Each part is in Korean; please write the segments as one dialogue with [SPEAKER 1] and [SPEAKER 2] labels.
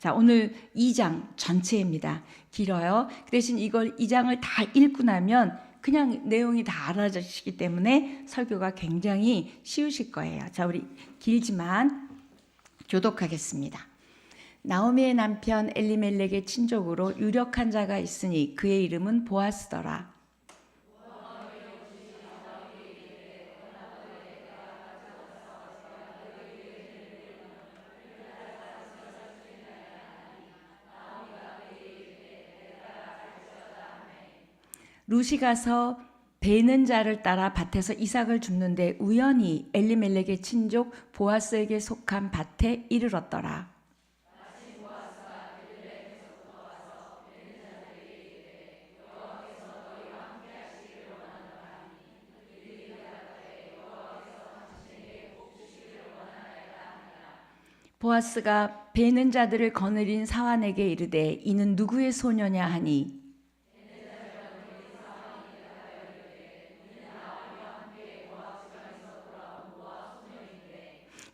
[SPEAKER 1] 자, 오늘 2장 전체입니다. 길어요. 그 대신 이걸 2장을 다 읽고 나면 그냥 내용이 다 알아지시기 때문에 설교가 굉장히 쉬우실 거예요. 자, 우리 길지만 교독하겠습니다. 나오미의 남편 엘리멜렉의 친족으로 유력한 자가 있으니 그의 이름은 보아스더라. 룻이 가서 베는 자를 따라 밭에서 이삭을 줍는데 우연히 엘리멜렉의 친족 보아스에게 속한 밭에 이르렀더라. 보아스가 베는 자들을 거느린 사환에게 이르되 이는 누구의 소녀냐 하니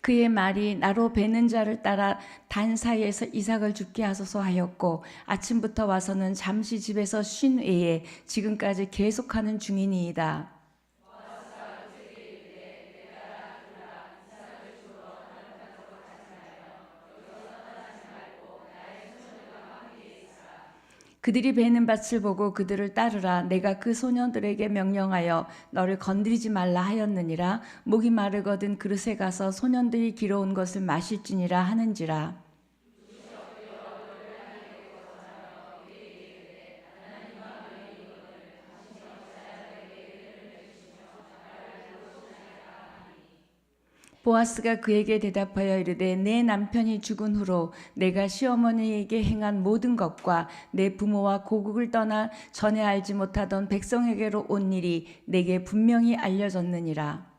[SPEAKER 1] 그의 말이 나로 베는 자를 따라 단 사이에서 이삭을 죽게 하소서 하였고 아침부터 와서는 잠시 집에서 쉰 외에 지금까지 계속하는 중이니이다. 그들이 베는 밭을 보고 그들을 따르라. 내가 그 소년들에게 명령하여 너를 건드리지 말라 하였느니라. 목이 마르거든 그릇에 가서 소년들이 길어온 것을 마실지니라 하는지라. 보아스가 그에게 대답하여 이르되 내 남편이 죽은 후로 내가 시어머니에게 행한 모든 것과 내 부모와 고국을 떠나 전에 알지 못하던 백성에게로 온 일이 내게 분명히 알려졌느니라.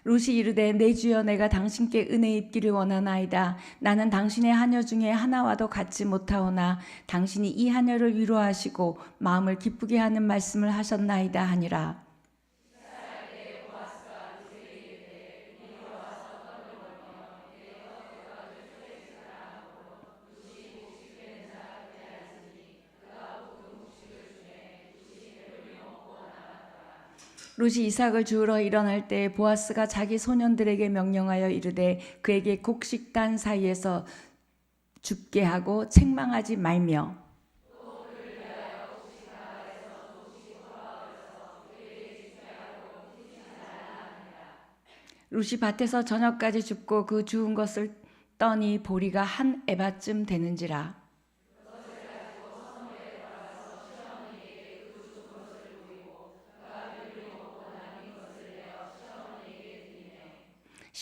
[SPEAKER 1] 룻이 이르되 내 주여 내가 당신께 은혜 입기를 원하나이다. 나는 당신의 하녀 중에 하나와도 같지 못하오나 당신이 이 하녀를 위로하시고 마음을 기쁘게 하는 말씀을 하셨나이다 하니라. 룻이 이삭을 주우러 일어날 때 보아스가 자기 소년들에게 명령하여 이르되 그에게 곡식단 사이에서 줍게 하고 책망하지 말며 룻이 밭에서 저녁까지 줍고 그 주운 것을 떠니 보리가 한 에바쯤 되는지라.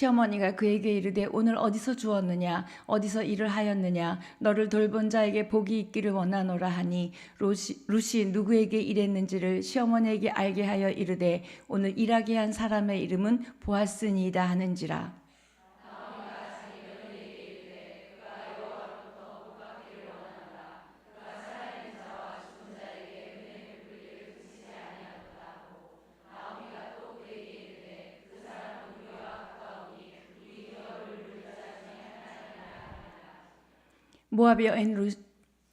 [SPEAKER 1] 시어머니가 그에게 이르되 오늘 어디서 주었느냐 어디서 일을 하였느냐 너를 돌본 자에게 복이 있기를 원하노라 하니 룻이 누구에게 일했는지를 시어머니에게 알게 하여 이르되 오늘 일하게 한 사람의 이름은 보아스니이다 하는지라. 모압 여인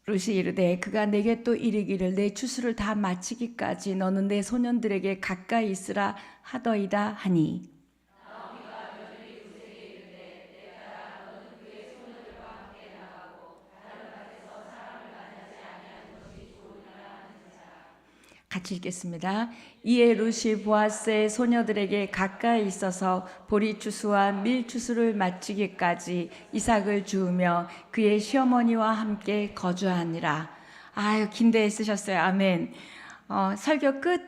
[SPEAKER 1] 룻이 이르되 그가 내게 또 이르기를 내 추수를 다 마치기까지 너는 내 소년들에게 가까이 있으라 하더이다 하니 같이 읽겠습니다. 이에 룻이 보아스의 소녀들에게 가까이 있어서 보리 추수와 밀 추수를 마치기까지 이삭을 주우며 그의 시어머니와 함께 거주하니라. 아유 긴데 쓰셨어요. 아멘. 설교 끝.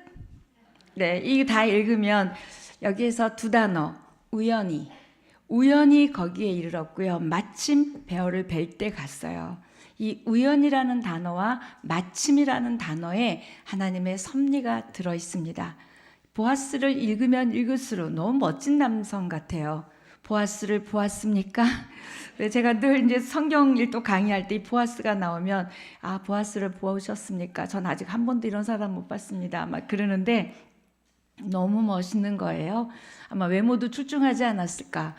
[SPEAKER 1] 네, 이거 다 읽으면 여기에서 두 단어 우연히 거기에 이르렀고요. 마침 배어를 뵐 때 갔어요. 이 우연이라는 단어와 마침이라는 단어에 하나님의 섭리가 들어 있습니다. 보아스를 읽으면 읽을수록 너무 멋진 남성 같아요. 보아스를 보았습니까? 왜 제가 늘 이제 성경 일도 강의할 때 이 보아스가 나오면 아, 보아스를 보셨습니까? 전 아직 한 번도 이런 사람 못 봤습니다. 막 그러는데 너무 멋있는 거예요. 아마 외모도 출중하지 않았을까.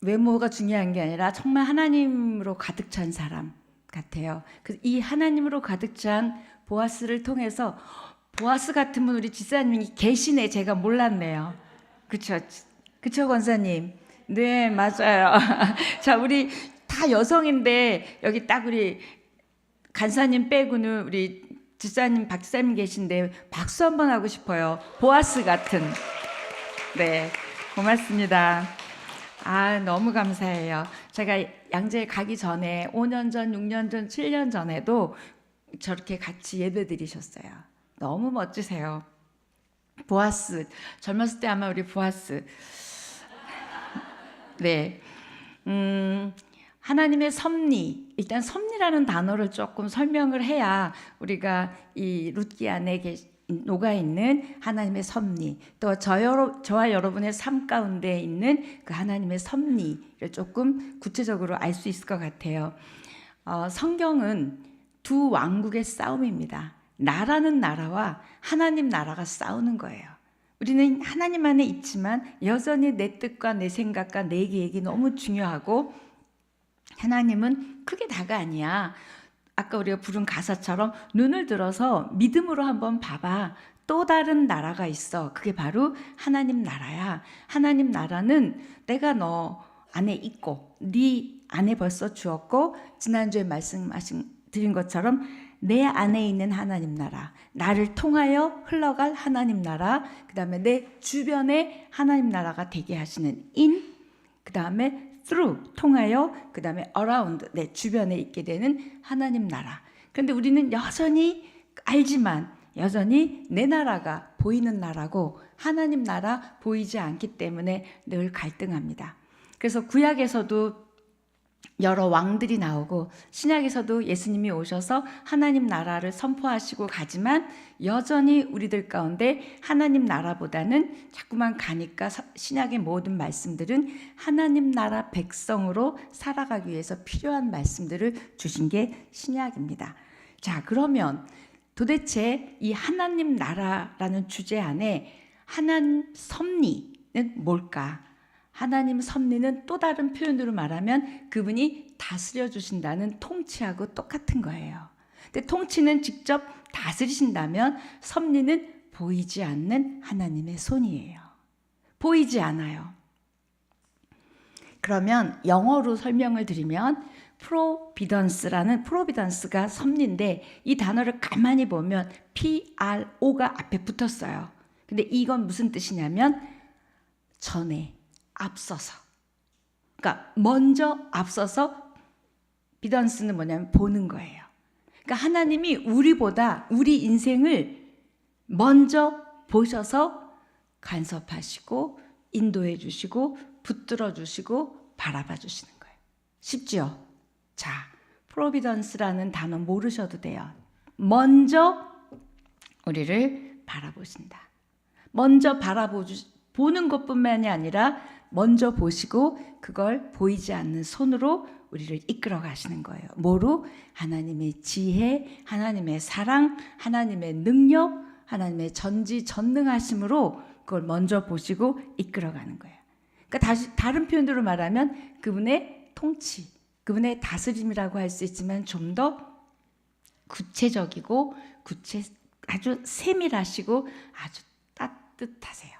[SPEAKER 1] 외모가 중요한 게 아니라 정말 하나님으로 가득 찬 사람 같아요. 그래서 이 하나님으로 가득 찬 보아스를 통해서 보아스 같은 분 우리 집사님이 계시네. 제가 몰랐네요. 그쵸? 그쵸, 권사님? 네, 맞아요. 자, 우리 다 여성인데 여기 딱 우리 간사님 빼고는 우리 집사님, 박 집사님 계신데 박수 한번 하고 싶어요. 보아스 같은. 네, 고맙습니다. 아, 너무 감사해요. 제가 양재 가기 전에 5년 전, 6년 전, 7년 전에도 저렇게 같이 예배 드리셨어요. 너무 멋지세요. 보아스. 젊었을 때 아마 우리 보아스. 네. 하나님의 섭리. 일단 섭리라는 단어를 조금 설명을 해야 우리가 이 룻기 안에 녹아 있는 하나님의 섭리, 또 저와 여러분의 삶 가운데 있는 그 하나님의 섭리를 조금 구체적으로 알 수 있을 것 같아요. 성경은 두 왕국의 싸움입니다. 나라는 나라와 하나님 나라가 싸우는 거예요. 우리는 하나님 안에 있지만 여전히 내 뜻과 내 생각과 내 계획이 너무 중요하고 하나님은 크게 다가 아니야. 아까 우리가 부른 가사처럼 눈을 들어서 믿음으로 한번 봐봐. 또 다른 나라가 있어. 그게 바로 하나님 나라야. 하나님 나라는 내가 너 안에 있고 네 안에 벌써 주었고 지난주에 말씀드린 것처럼 내 안에 있는 하나님 나라, 나를 통하여 흘러갈 하나님 나라, 그 다음에 내 주변에 하나님 나라가 되게 하시는 in, 그 다음에 through, 통하여, 그 다음에 around, 내 주변에 있게 되는 하나님 나라. 그런데 우리는 여전히 알지만 여전히 내 나라가 보이는 나라고 하나님 나라 보이지 않기 때문에 늘 갈등합니다. 그래서 구약에서도 여러 왕들이 나오고 신약에서도 예수님이 오셔서 하나님 나라를 선포하시고 가지만 여전히 우리들 가운데 하나님 나라보다는 자꾸만 가니까 신약의 모든 말씀들은 하나님 나라 백성으로 살아가기 위해서 필요한 말씀들을 주신 게 신약입니다. 자, 그러면 도대체 이 하나님 나라라는 주제 안에 하나님 섭리는 뭘까? 하나님 섭리는 또 다른 표현으로 말하면 그분이 다스려 주신다는 통치하고 똑같은 거예요. 근데 통치는 직접 다스리신다면 섭리는 보이지 않는 하나님의 손이에요. 보이지 않아요. 그러면 영어로 설명을 드리면 프로비던스가 섭리인데 이 단어를 가만히 보면 PRO가 앞에 붙었어요. 근데 이건 무슨 뜻이냐면 전에 앞서서, 그러니까 먼저 앞서서, 비던스는 뭐냐면 보는 거예요. 그러니까 하나님이 우리보다 우리 인생을 먼저 보셔서 간섭하시고 인도해 주시고 붙들어 주시고 바라봐 주시는 거예요. 쉽지요? 자, 프로비던스라는 단어 모르셔도 돼요. 먼저 우리를 바라보신다. 먼저 보는 것뿐만이 아니라 먼저 보시고 그걸 보이지 않는 손으로 우리를 이끌어 가시는 거예요. 뭐로? 하나님의 지혜, 하나님의 사랑, 하나님의 능력, 하나님의 전지전능하심으로 그걸 먼저 보시고 이끌어 가는 거예요. 그러니까 다른 표현으로 말하면 그분의 통치, 그분의 다스림이라고 할 수 있지만 좀 더 구체적이고 아주 세밀하시고 아주 따뜻하세요.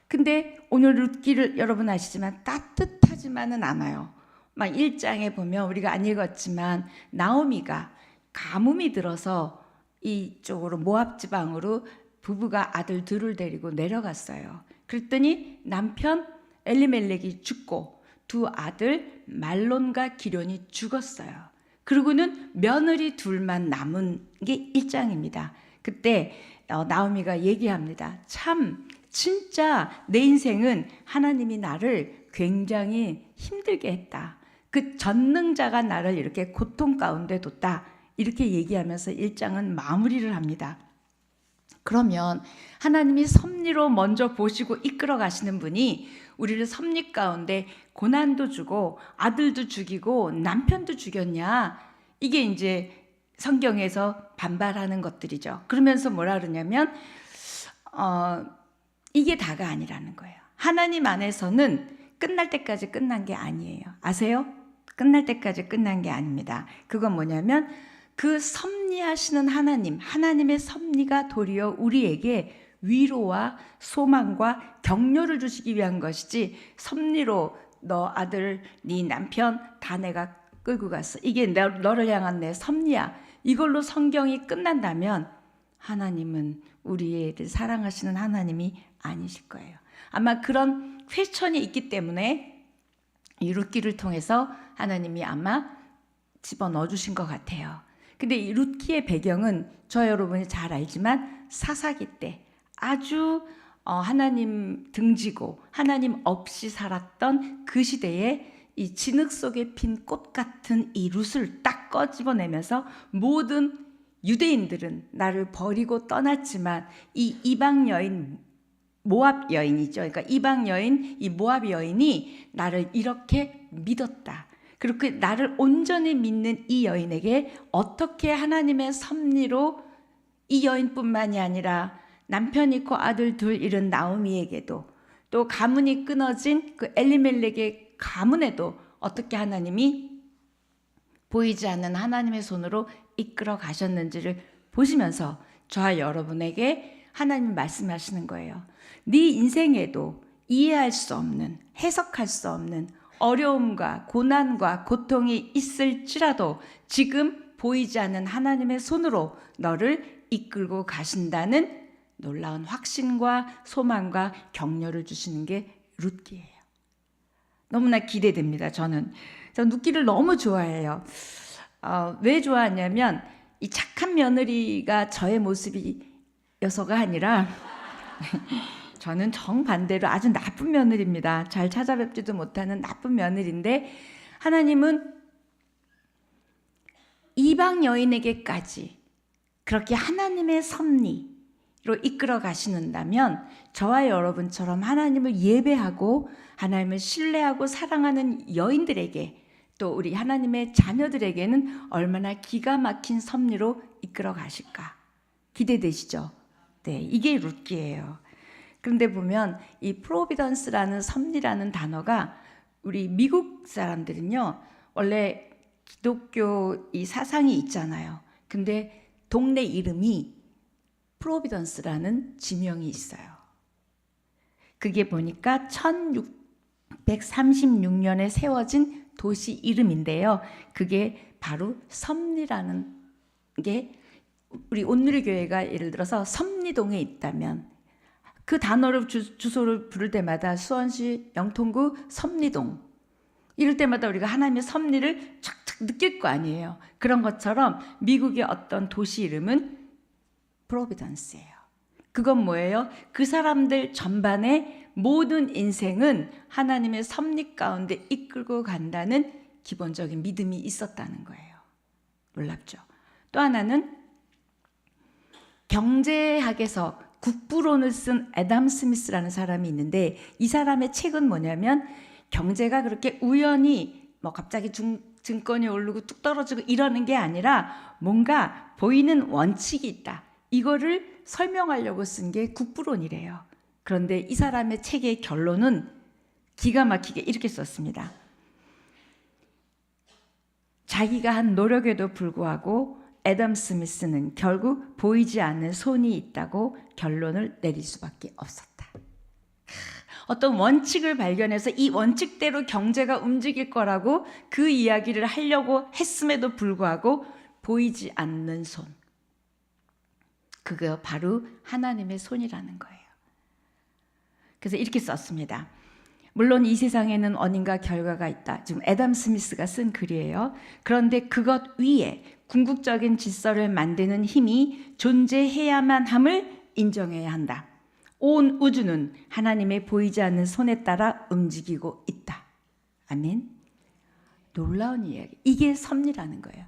[SPEAKER 1] 근데 오늘 룻기를 여러분 아시지만 따뜻하지만은 않아요. 막 1장에 보면 우리가 안 읽었지만 나오미가 가뭄이 들어서 이쪽으로 모압 지방으로 부부가 아들 둘을 데리고 내려갔어요. 그랬더니 남편 엘리멜렉이 죽고 두 아들 말론과 기련이 죽었어요. 그리고는 며느리 둘만 남은 게 1장입니다. 그때 나오미가 얘기합니다. 참 진짜 내 인생은 하나님이 나를 굉장히 힘들게 했다. 그 전능자가 나를 이렇게 고통 가운데 뒀다. 이렇게 얘기하면서 1장은 마무리를 합니다. 그러면 하나님이 섭리로 먼저 보시고 이끌어 가시는 분이 우리를 섭리 가운데 고난도 주고 아들도 죽이고 남편도 죽였냐? 이게 이제 성경에서 반발하는 것들이죠. 그러면서 뭐라 그러냐면 이게 다가 아니라는 거예요. 하나님 안에서는 끝날 때까지 끝난 게 아니에요. 아세요? 끝날 때까지 끝난 게 아닙니다. 그건 뭐냐면 그 섭리하시는 하나님의 섭리가 도리어 우리에게 위로와 소망과 격려를 주시기 위한 것이지, 섭리로 너 아들, 네 남편 다 내가 끌고 갔어, 이게 너를 향한 내 섭리야, 이걸로 성경이 끝난다면 하나님은 우리를 사랑하시는 하나님이 아니실 거예요. 아마 그런 퀘스천이 있기 때문에 이 룻기를 통해서 하나님이 아마 집어넣어 주신 것 같아요. 근데 이 룻기의 배경은 저 여러분이 잘 알지만 사사기 때 아주 하나님 등지고 하나님 없이 살았던 그 시대에 이 진흙 속에 핀 꽃 같은 이 룻을 딱 꺼집어내면서 모든 유대인들은 나를 버리고 떠났지만 이 이방 여인, 모압 여인이죠. 그러니까 이방 여인, 이 모압 여인이 나를 이렇게 믿었다. 그렇게 나를 온전히 믿는 이 여인에게 어떻게 하나님의 섭리로 이 여인뿐만이 아니라 남편 있고 아들 둘 잃은 나오미에게도, 또 가문이 끊어진 그 엘리멜렉의 가문에도 어떻게 하나님이 보이지 않는 하나님의 손으로 이끌어 가셨는지를 보시면서 저와 여러분에게 하나님이 말씀하시는 거예요. 네 인생에도 이해할 수 없는, 해석할 수 없는 어려움과 고난과 고통이 있을지라도 지금 보이지 않는 하나님의 손으로 너를 이끌고 가신다는 놀라운 확신과 소망과 격려를 주시는 게 룻기예요. 너무나 기대됩니다. 저는 룻기를 너무 좋아해요. 왜 좋아하냐면 이 착한 며느리가 저의 모습이어서가 아니라 저는 정반대로 아주 나쁜 며느리입니다. 잘 찾아뵙지도 못하는 나쁜 며느리인데, 하나님은 이방 여인에게까지 그렇게 하나님의 섭리로 이끌어 가시는다면 저와 여러분처럼 하나님을 예배하고 하나님을 신뢰하고 사랑하는 여인들에게, 또 우리 하나님의 자녀들에게는 얼마나 기가 막힌 섭리로 이끌어 가실까 기대되시죠? 네, 이게 룻기예요. 그런데 보면 이 프로비던스라는 섭리라는 단어가 우리 미국 사람들은요, 원래 기독교 이 사상이 있잖아요. 근데 동네 이름이 프로비던스라는 지명이 있어요. 그게 보니까 1636년에 세워진 도시 이름인데요. 그게 바로 섭리라는 게, 우리 온누리교회가 예를 들어서 섭리동에 있다면 그 단어를 주소를 부를 때마다 수원시 영통구 섭리동, 이럴 때마다 우리가 하나님의 섭리를 촥촥 느낄 거 아니에요. 그런 것처럼 미국의 어떤 도시 이름은 프로비던스예요. 그건 뭐예요? 그 사람들 전반의 모든 인생은 하나님의 섭리 가운데 이끌고 간다는 기본적인 믿음이 있었다는 거예요. 놀랍죠? 또 하나는 경제학에서 국부론을 쓴 애덤 스미스라는 사람이 있는데, 이 사람의 책은 뭐냐면 경제가 그렇게 우연히 뭐 갑자기 증권이 오르고 뚝 떨어지고 이러는 게 아니라 뭔가 보이는 원칙이 있다, 이거를 설명하려고 쓴 게 국부론이래요. 그런데 이 사람의 책의 결론은 기가 막히게 이렇게 썼습니다. 자기가 한 노력에도 불구하고 애덤 스미스는 결국 보이지 않는 손이 있다고 결론을 내릴 수밖에 없었다. 어떤 원칙을 발견해서 이 원칙대로 경제가 움직일 거라고 그 이야기를 하려고 했음에도 불구하고 보이지 않는 손, 그거 바로 하나님의 손이라는 거예요. 그래서 이렇게 썼습니다. 물론 이 세상에는 원인과 결과가 있다. 지금 애덤 스미스가 쓴 글이에요. 그런데 그것 위에 궁극적인 질서를 만드는 힘이 존재해야만 함을 인정해야 한다. 온 우주는 하나님의 보이지 않는 손에 따라 움직이고 있다. 아멘. 놀라운 이야기. 이게 섭리라는 거예요.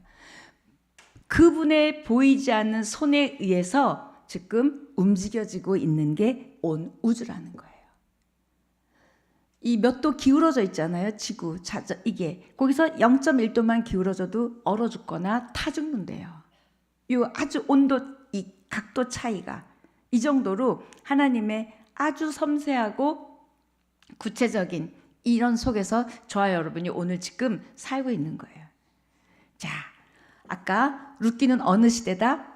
[SPEAKER 1] 그분의 보이지 않는 손에 의해서 지금 움직여지고 있는 게 온 우주라는 거예요. 이 몇 도 기울어져 있잖아요. 지구. 이게 거기서 0.1도만 기울어져도 얼어 죽거나 타 죽는데요. 이 아주 온도, 이 각도 차이가 이 정도로 하나님의 아주 섬세하고 구체적인 이런 속에서 저와 여러분이 오늘 지금 살고 있는 거예요. 자, 아까 룻기는 어느 시대다?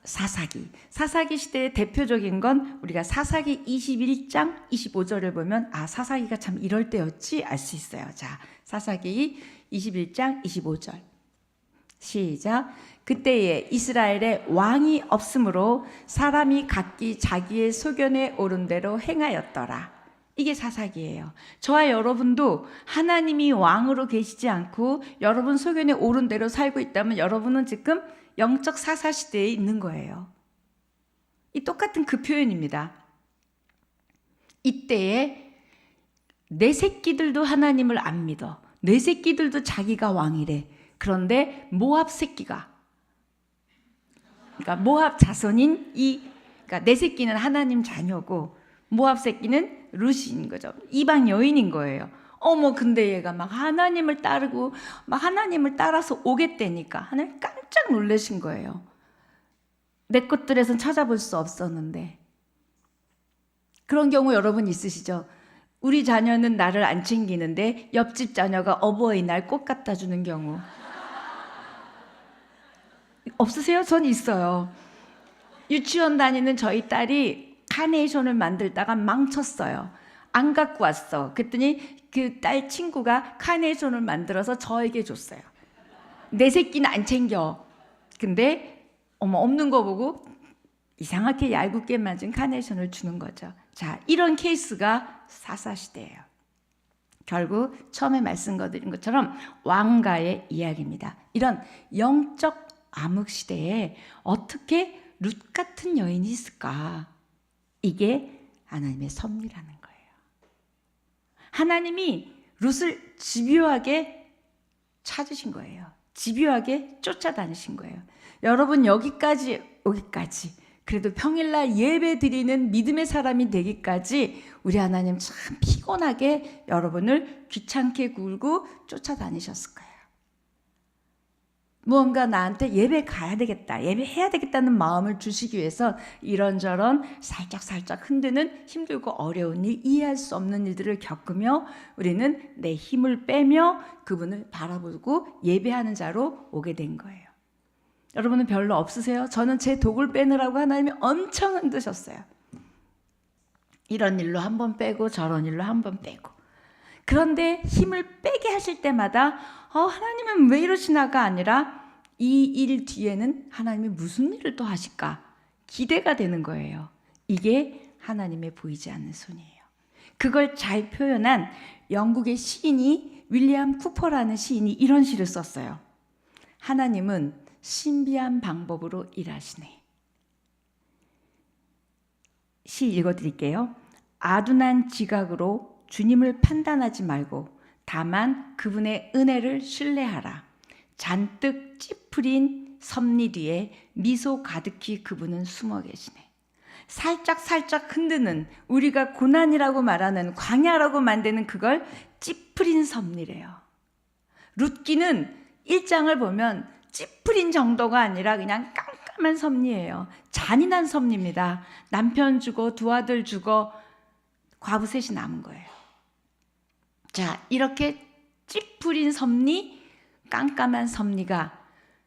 [SPEAKER 1] 사사기 시대의 대표적인 건 우리가 사사기 21장 25절을 보면 사사기가 참 이럴 때였지 알 수 있어요. 자, 사사기 21장 25절 시작. 그때에 이스라엘에 왕이 없으므로 사람이 각기 자기의 소견에 오른 대로 행하였더라. 이게 사사기예요. 저와 여러분도 하나님이 왕으로 계시지 않고 여러분 소견에 오른 대로 살고 있다면 여러분은 지금 영적 사사 시대에 있는 거예요. 이 똑같은 그 표현입니다. 이때에 내 새끼들도 하나님을 안 믿어. 내 새끼들도 자기가 왕이래. 그런데 모압 새끼가, 그러니까 모압 자손인 그러니까 내 새끼는 하나님 자녀고 모압 새끼는 룻인 거죠. 이방 여인인 거예요. 근데 얘가 막 하나님을 따르고 막 하나님을 따라서 오겠다니까 하나님 깜짝 놀라신 거예요. 내 것들에선 찾아볼 수 없었는데. 그런 경우 여러분 있으시죠? 우리 자녀는 나를 안 챙기는데 옆집 자녀가 어버이날 꽃 갖다 주는 경우 없으세요? 전 있어요. 유치원 다니는 저희 딸이 카네이션을 만들다가 망쳤어요. 안 갖고 왔어. 그랬더니 그 딸 친구가 카네이션을 만들어서 저에게 줬어요. 내 새끼는 안 챙겨. 근데 없는 거 보고 이상하게 얄궂게 만든 카네이션을 주는 거죠. 자, 이런 케이스가 사사시대예요. 결국 처음에 말씀드린 것처럼 왕가의 이야기입니다. 이런 영적 암흑시대에 어떻게 룻 같은 여인이 있을까? 이게 하나님의 섭리라는 거예요. 하나님이 룻을 집요하게 찾으신 거예요. 집요하게 쫓아다니신 거예요. 여러분 여기까지 그래도 평일날 예배 드리는 믿음의 사람이 되기까지 우리 하나님 참 피곤하게 여러분을 귀찮게 굴고 쫓아다니셨을 거예요. 무언가 나한테 예배 가야 되겠다, 예배 해야 되겠다는 마음을 주시기 위해서 이런저런 살짝 흔드는 힘들고 어려운 일, 이해할 수 없는 일들을 겪으며 우리는 내 힘을 빼며 그분을 바라보고 예배하는 자로 오게 된 거예요. 여러분은 별로 없으세요? 저는 제 독을 빼느라고 하나님이 엄청 흔드셨어요. 이런 일로 한 번 빼고 저런 일로 한 번 빼고. 그런데 힘을 빼게 하실 때마다 하나님은 왜 이러시나가 아니라 이 일 뒤에는 하나님이 무슨 일을 또 하실까 기대가 되는 거예요. 이게 하나님의 보이지 않는 손이에요. 그걸 잘 표현한 영국의 시인이 윌리엄 쿠퍼라는 시인이 이런 시를 썼어요. 하나님은 신비한 방법으로 일하시네. 시 읽어드릴게요. 아둔한 지각으로 주님을 판단하지 말고 다만 그분의 은혜를 신뢰하라. 잔뜩 찌푸린 섭리 뒤에 미소 가득히 그분은 숨어 계시네. 살짝 흔드는, 우리가 고난이라고 말하는, 광야라고 만드는 그걸 찌푸린 섭리래요. 룻기는 1장을 보면 찌푸린 정도가 아니라 그냥 깜깜한 섭리예요. 잔인한 섭리입니다. 남편 죽어, 두 아들 죽어, 과부 셋이 남은 거예요. 자, 이렇게 찌푸린 섭리, 깜깜한 섭리가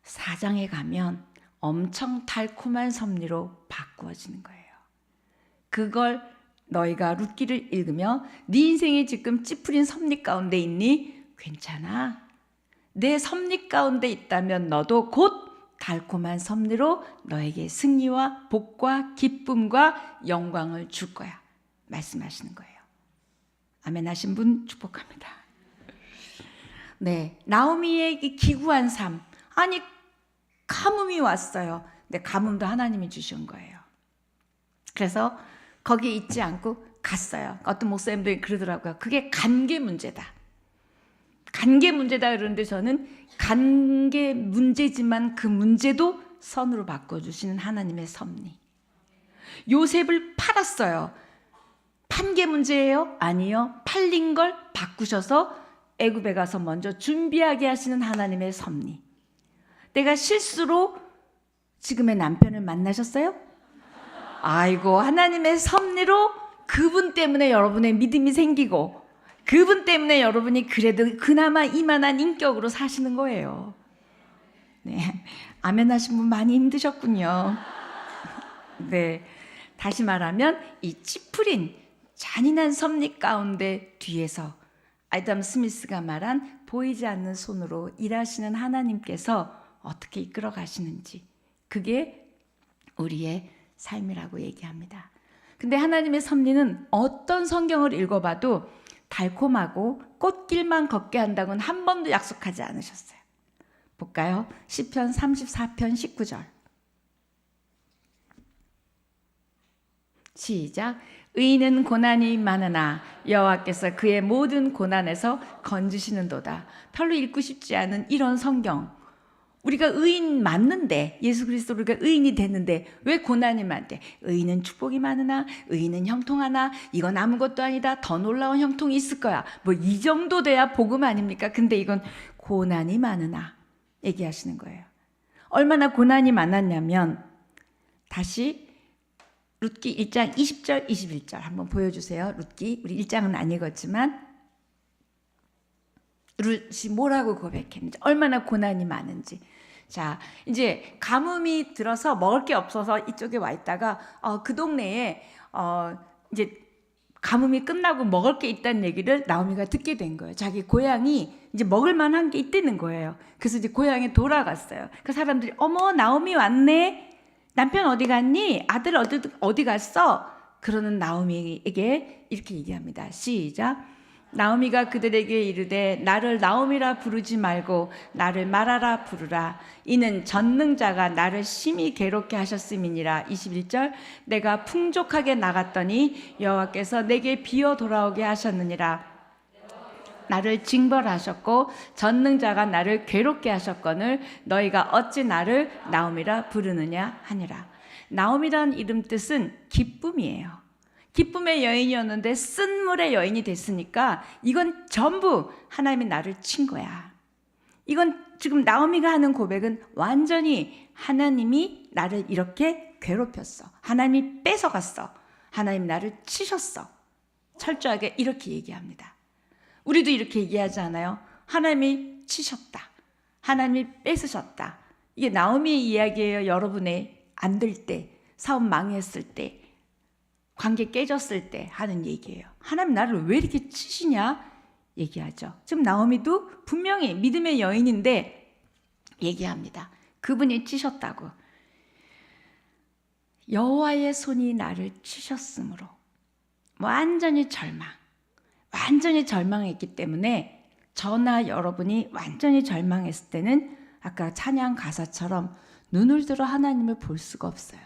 [SPEAKER 1] 4장에 가면 엄청 달콤한 섭리로 바꾸어지는 거예요. 그걸 너희가 룻기를 읽으며 네 인생이 지금 찌푸린 섭리 가운데 있니? 괜찮아. 내 섭리 가운데 있다면 너도 곧 달콤한 섭리로 너에게 승리와 복과 기쁨과 영광을 줄 거야. 말씀하시는 거예요. 아멘 하신 분 축복합니다. 네, 나오미의 기구한 삶. 아니, 가뭄이 왔어요. 근데 가뭄도 하나님이 주신 거예요. 그래서 거기에 있지 않고 갔어요. 어떤 목사님들이 그러더라고요. 그게 관계 문제다. 관계 문제다 그러는데 저는 관계 문제지만 그 문제도 선으로 바꿔주시는 하나님의 섭리. 요셉을 팔았어요. 판 게 문제예요? 아니요. 팔린 걸 바꾸셔서 애굽에 가서 먼저 준비하게 하시는 하나님의 섭리. 내가 실수로 지금의 남편을 만나셨어요? 아이고, 하나님의 섭리로 그분 때문에 여러분의 믿음이 생기고 그분 때문에 여러분이 그래도 그나마 이만한 인격으로 사시는 거예요. 네, 아멘 하신 분 많이 힘드셨군요. 네, 다시 말하면 이 찌푸린 잔인한 섭리 가운데 뒤에서 아담 스미스가 말한 보이지 않는 손으로 일하시는 하나님께서 어떻게 이끌어 가시는지, 그게 우리의 삶이라고 얘기합니다. 근데 하나님의 섭리는 어떤 성경을 읽어봐도 달콤하고 꽃길만 걷게 한다고는 한 번도 약속하지 않으셨어요. 볼까요? 시편 34편 19절. 시작. 의인은 고난이 많으나 여호와께서 그의 모든 고난에서 건지시는도다. 별로 읽고 싶지 않은 이런 성경. 우리가 의인 맞는데, 예수 그리스도로 우리가 의인이 됐는데 왜 고난이 많대? 의인은 축복이 많으나, 의인은 형통하나, 이건 아무것도 아니다, 더 놀라운 형통이 있을 거야. 뭐 이 정도 돼야 복음 아닙니까? 근데 이건 고난이 많으나 얘기하시는 거예요. 얼마나 고난이 많았냐면, 다시 룻기 1장 20절 21절 한번 보여주세요. 룻기, 우리 1장은 안 읽었지만 룻이 뭐라고 고백했는지, 얼마나 고난이 많은지. 자, 이제 가뭄이 들어서 먹을 게 없어서 이쪽에 와 있다가 그 동네에 이제 가뭄이 끝나고 먹을 게 있다는 얘기를 나오미가 듣게 된 거예요. 자기 고향이 이제 먹을 만한 게 있다는 거예요. 그래서 이제 고향에 돌아갔어요. 그 사람들이 어머, 나오미 왔네. 남편 어디 갔니? 아들 어디 갔어? 그러는 나오미에게 이렇게 얘기합니다. 시작. 나오미가 그들에게 이르되 나를 나오미라 부르지 말고 나를 마라라 부르라. 이는 전능자가 나를 심히 괴롭게 하셨음이니라. 21절. 내가 풍족하게 나갔더니 여호와께서 내게 비어 돌아오게 하셨느니라. 나를 징벌하셨고 전능자가 나를 괴롭게 하셨거늘 너희가 어찌 나를 나오미라 부르느냐 하니라. 나오미란 이름 뜻은 기쁨이에요. 기쁨의 여인이었는데 쓴물의 여인이 됐으니까 이건 전부 하나님이 나를 친 거야. 이건 지금 나오미가 하는 고백은 완전히 하나님이 나를 이렇게 괴롭혔어. 하나님이 뺏어갔어. 하나님 나를 치셨어. 철저하게 이렇게 얘기합니다. 우리도 이렇게 얘기하지 않아요? 하나님이 치셨다. 하나님이 뺏으셨다. 이게 나오미의 이야기예요. 여러분의 안 될 때, 사업 망했을 때, 관계 깨졌을 때 하는 얘기예요. 하나님 나를 왜 이렇게 치시냐 얘기하죠. 지금 나오미도 분명히 믿음의 여인인데 얘기합니다. 그분이 치셨다고. 여호와의 손이 나를 치셨으므로 완전히 절망했기 때문에, 저나 여러분이 완전히 절망했을 때는 아까 찬양 가사처럼 눈을 들어 하나님을 볼 수가 없어요.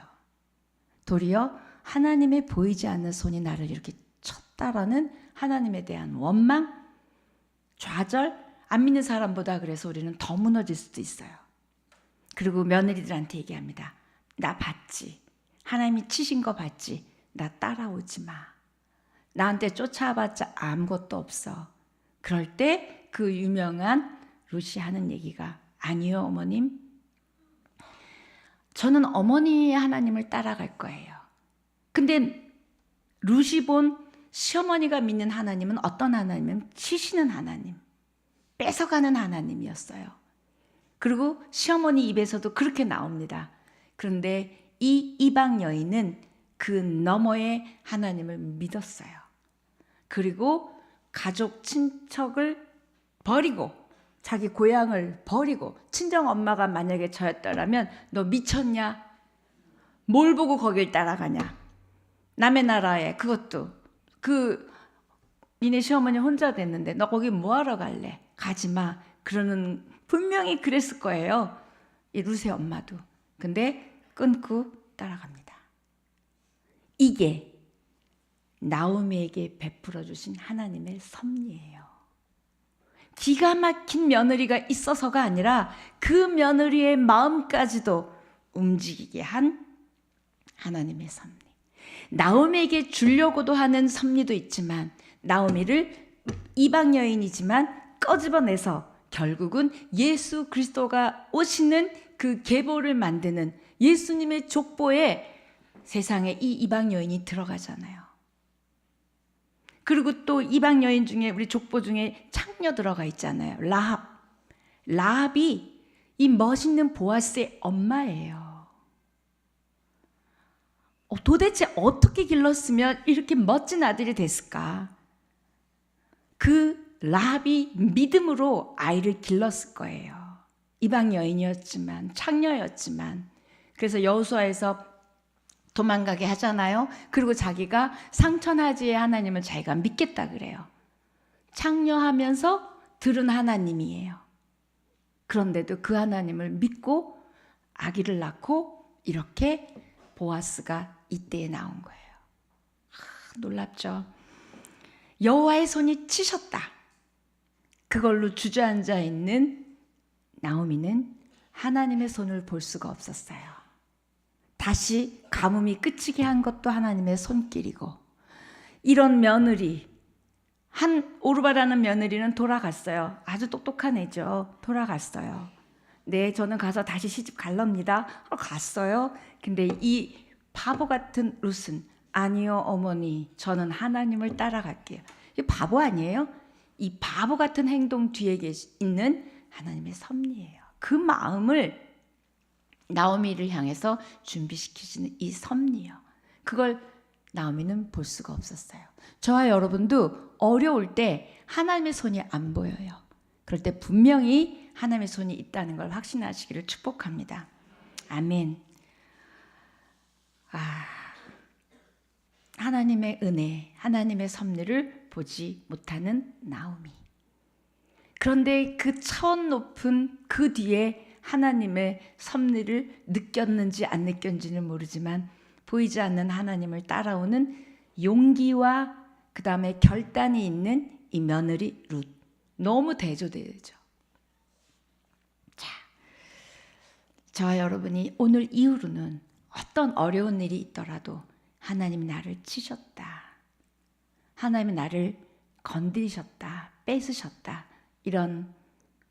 [SPEAKER 1] 도리어 하나님의 보이지 않는 손이 나를 이렇게 쳤다라는 하나님에 대한 원망, 좌절, 안 믿는 사람보다 그래서 우리는 더 무너질 수도 있어요. 그리고 며느리들한테 얘기합니다. 나 봤지? 하나님이 치신 거 봤지? 나 따라오지 마. 나한테 쫓아와봤자 아무것도 없어. 그럴 때 그 유명한 룻이 하는 얘기가, 아니요 어머님, 저는 어머니의 하나님을 따라갈 거예요. 근데 룻이 본 시어머니가 믿는 하나님은 어떤 하나님이면 치시는 하나님, 뺏어가는 하나님이었어요. 그리고 시어머니 입에서도 그렇게 나옵니다. 그런데 이 이방 여인은 그 너머의 하나님을 믿었어요. 그리고 가족 친척을 버리고 자기 고향을 버리고, 친정 엄마가 만약에 저였더라면 너 미쳤냐? 뭘 보고 거길 따라가냐? 남의 나라에, 그것도 니네 시어머니 혼자 됐는데 너 거기 뭐하러 갈래? 가지마. 그러는, 분명히 그랬을 거예요. 이 룻의 엄마도. 근데 끊고 따라갑니다. 이게 나오미에게 베풀어 주신 하나님의 섭리예요. 기가 막힌 며느리가 있어서가 아니라 그 며느리의 마음까지도 움직이게 한 하나님의 섭리. 나오미에게 주려고도 하는 섭리도 있지만 나오미를 이방 여인이지만 꺼집어내서 결국은 예수 그리스도가 오시는 그 계보를 만드는 예수님의 족보에 세상에 이 이방 여인이 들어가잖아요. 그리고 또 이방 여인 중에 우리 족보 중에 창녀 들어가 있잖아요. 라합이 이 멋있는 보아스의 엄마예요. 도대체 어떻게 길렀으면 이렇게 멋진 아들이 됐을까? 그 라합이 믿음으로 아이를 길렀을 거예요. 이방 여인이었지만 창녀였지만 그래서 여호수아에서 도망가게 하잖아요. 그리고 자기가 상천하지의 하나님을 자기가 믿겠다 그래요. 창녀하면서 들은 하나님이에요. 그런데도 그 하나님을 믿고 아기를 낳고 이렇게 보아스가 이때에 나온 거예요. 놀랍죠? 여호와의 손이 치셨다. 그걸로 주저앉아 있는 나오미는 하나님의 손을 볼 수가 없었어요. 다시 가뭄이 그치게 한 것도 하나님의 손길이고, 이런 며느리, 한 오르바라는 며느리는 돌아갔어요. 아주 똑똑한 애죠. 돌아갔어요. 네, 저는 가서 다시 시집 갈랍니다. 갔어요. 근데 이 바보 같은 룻은 아니요 어머니, 저는 하나님을 따라갈게요. 이 바보 아니에요? 이 바보 같은 행동 뒤에 있는 하나님의 섭리예요. 그 마음을 나오미를 향해서 준비시키시는 이 섭리요. 그걸 나오미는 볼 수가 없었어요. 저와 여러분도 어려울 때 하나님의 손이 안 보여요. 그럴 때 분명히 하나님의 손이 있다는 걸 확신하시기를 축복합니다. 아멘. 하나님의 은혜, 하나님의 섭리를 보지 못하는 나오미. 그런데 그 차원 높은 그 뒤에 하나님의 섭리를 느꼈는지 안 느꼈는지는 모르지만 보이지 않는 하나님을 따라오는 용기와 그 다음에 결단이 있는 이 며느리 룻. 너무 대조되죠. 자, 저와 여러분이 오늘 이후로는 어떤 어려운 일이 있더라도 하나님이 나를 치셨다, 하나님이 나를 건드리셨다, 뺏으셨다, 이런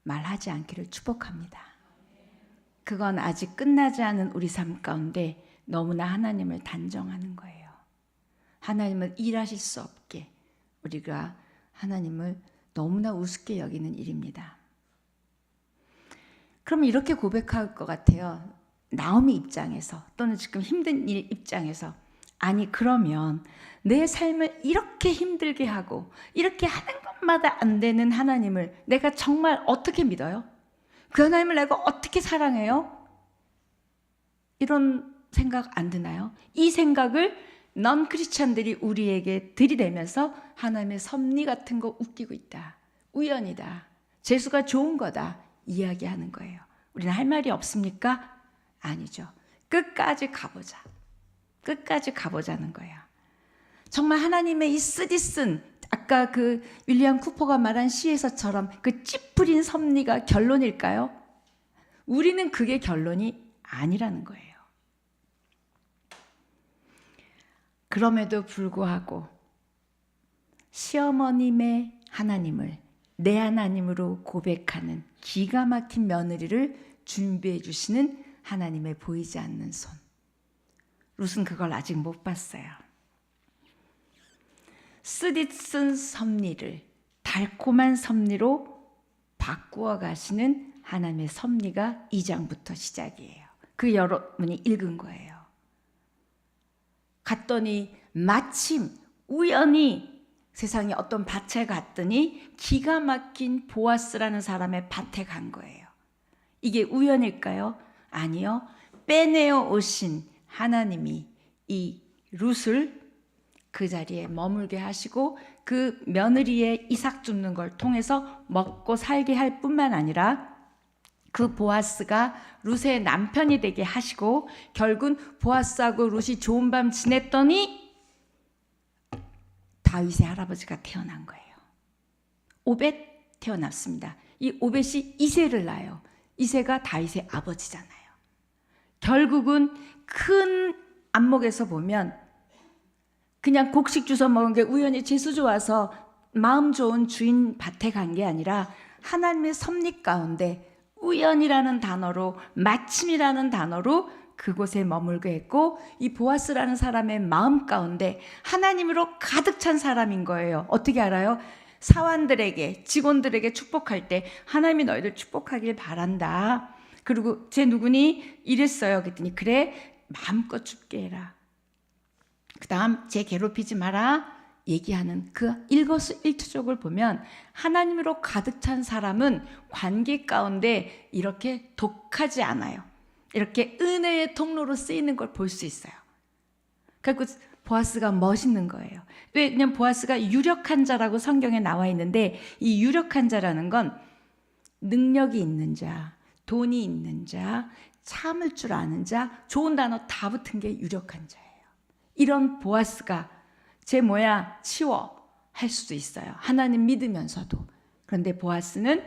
[SPEAKER 1] 말하지 않기를 축복합니다. 그건 아직 끝나지 않은 우리 삶 가운데 너무나 하나님을 단정하는 거예요. 하나님을 일하실 수 없게 우리가 하나님을 너무나 우습게 여기는 일입니다. 그럼 이렇게 고백할 것 같아요. 나오미 입장에서, 또는 지금 힘든 일 입장에서, 아니 그러면 내 삶을 이렇게 힘들게 하고 이렇게 하는 것마다 안 되는 하나님을 내가 정말 어떻게 믿어요? 그 하나님을 내가 어떻게 사랑해요? 이런 생각 안 드나요? 이 생각을 넌 크리스찬들이 우리에게 들이대면서 하나님의 섭리 같은 거 웃기고 있다, 우연이다, 재수가 좋은 거다 이야기하는 거예요. 우리는 할 말이 없습니까? 아니죠. 끝까지 가보자. 끝까지 가보자는 거예요. 정말 하나님의 이 쓰디쓴, 아까 그 윌리엄 쿠퍼가 말한 시에서처럼 그 찌푸린 섭리가 결론일까요? 우리는 그게 결론이 아니라는 거예요. 그럼에도 불구하고 시어머님의 하나님을 내 하나님으로 고백하는 기가 막힌 며느리를 준비해 주시는 하나님의 보이지 않는 손. 룻은 그걸 아직 못 봤어요. 쓰디쓴 섭리를 달콤한 섭리로 바꾸어 가시는 하나님의 섭리가 2장부터 시작이에요. 그 여러분이 읽은 거예요. 갔더니 마침 우연히 세상에 어떤 밭에 갔더니 기가 막힌 보아스라는 사람의 밭에 간 거예요. 이게 우연일까요? 아니요. 빼내어 오신 하나님이 이 룻을 그 자리에 머물게 하시고 그 며느리의 이삭 줍는 걸 통해서 먹고 살게 할 뿐만 아니라 그 보아스가 룻의 남편이 되게 하시고 결국 보아스하고 룻이 좋은 밤 지냈더니 다윗의 할아버지가 태어난 거예요. 오벳 태어났습니다. 이 오벳이 이새를 낳아요. 이새가 다윗의 아버지잖아요. 결국은 큰 안목에서 보면 그냥 곡식 주워 먹은 게 우연히 재수 좋아서 마음 좋은 주인 밭에 간 게 아니라 하나님의 섭리 가운데 우연이라는 단어로, 마침이라는 단어로 그곳에 머물게 했고, 이 보아스라는 사람의 마음 가운데 하나님으로 가득 찬 사람인 거예요. 어떻게 알아요? 사환들에게, 직원들에게 축복할 때 하나님이 너희들 축복하길 바란다. 그리고 쟤 누구니? 이랬어요. 그랬더니 그래, 마음껏 죽게 해라. 그 다음 쟤 괴롭히지 마라 얘기하는 그 일거수일투족을 보면 하나님으로 가득 찬 사람은 관계 가운데 이렇게 독하지 않아요. 이렇게 은혜의 통로로 쓰이는 걸 볼 수 있어요. 그리고 보아스가 멋있는 거예요. 왜냐면 보아스가 유력한 자라고 성경에 나와 있는데, 이 유력한 자라는 건 능력이 있는 자, 돈이 있는 자, 참을 줄 아는 자, 좋은 단어 다 붙은 게 유력한 자예요. 이런 보아스가 쟤 뭐야 치워 할 수도 있어요. 하나님 믿으면서도. 그런데 보아스는